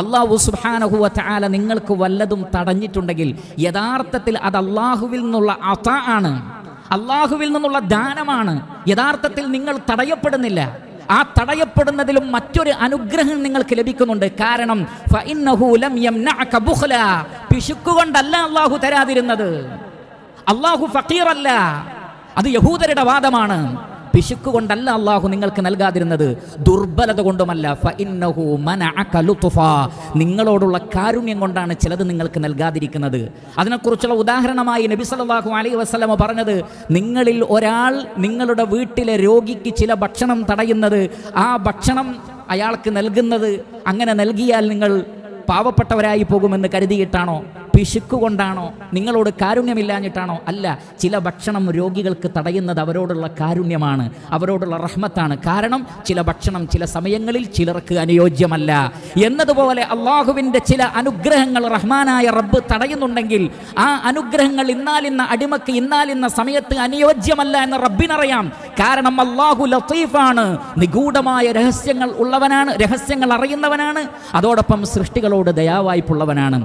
അല്ലാഹു സുബ്ഹാനഹു വ തആല നിങ്ങൾക്ക് വല്ലതും തടഞ്ഞിട്ടുണ്ടെങ്കിൽ യഥാർത്ഥത്തിൽ അത് അല്ലാഹുവിൽ നിന്നുള്ള അതാ ആണ്, അല്ലാഹുവിൽ നിന്നുള്ള ദാനമാണ്. യഥാർത്ഥത്തിൽ നിങ്ങൾ തടയപ്പെടുന്നില്ല. ആ തടയപ്പെടുന്നതിലും മറ്റൊരു അനുഗ്രഹം നിങ്ങൾക്ക് ലഭിക്കുന്നുണ്ട്. കാരണം ഫഇന്നഹു ലം യംനഅക ബുഖ്ല, പിശുക്കുകൊണ്ടല്ല അല്ലാഹു തരാതിരുന്നത്. അല്ലാഹു ഫഖീറല്ല. അത് യഹൂദരുടെ വാദമാണ്. പിശുക്കുകൊണ്ടല്ല അല്ലാഹു നിങ്ങൾക്ക് നൽകാതിരുന്നത്, ദുർബലത കൊണ്ടുമല്ല. ഫഇന്നഹു മനഅക ലുത്ഫ, നിങ്ങളോടുള്ള കാരുണ്യം കൊണ്ടാണ് ചിലത് നിങ്ങൾക്ക് നൽകാതിരിക്കുന്നത്. അതിനെക്കുറിച്ചുള്ള ഉദാഹരണമായി നബി സല്ലല്ലാഹു അലൈഹി വസല്ലമ പറഞ്ഞത്, നിങ്ങളിൽ ഒരാൾ നിങ്ങളുടെ വീട്ടിലെ രോഗിക്ക് ചില ഭക്ഷണം തടയുന്നത്, ആ ഭക്ഷണം അയാൾക്ക് നൽകുന്നത് അങ്ങനെ നൽകിയാൽ നിങ്ങൾ പാവപ്പെട്ടവരായി പോകുമെന്ന് കരുതിയിട്ടാണോ? പിശുക്കുകൊണ്ടാണോ? നിങ്ങളോട് കാരുണ്യമില്ലാഞ്ഞിട്ടാണോ? അല്ല. ചില ഭക്ഷണം രോഗികൾക്ക് തടയുന്നത് അവരോടുള്ള കാരുണ്യമാണ്, അവരോടുള്ള റഹ്മത്താണ്. കാരണം ചില ഭക്ഷണം ചില സമയങ്ങളിൽ ചിലർക്ക് അനുയോജ്യമല്ല. എന്നതുപോലെ അള്ളാഹുവിൻ്റെ ചില അനുഗ്രഹങ്ങൾ റഹ്മാനായ റബ്ബ് തടയുന്നുണ്ടെങ്കിൽ ആ അനുഗ്രഹങ്ങൾ ഇന്നാലിന്ന അടിമക്ക് ഇന്നാലിന്ന സമയത്ത് അനുയോജ്യമല്ല എന്ന് റബ്ബിനറിയാം. കാരണം അള്ളാഹു ലത്തീഫാണ്, നിഗൂഢമായ രഹസ്യങ്ങൾ ഉള്ളവനാണ്, രഹസ്യങ്ങൾ അറിയുന്നവനാണ്. അതോടൊപ്പം സൃഷ്ടികളോട് ദയാവായ്പുള്ളവനാണ്.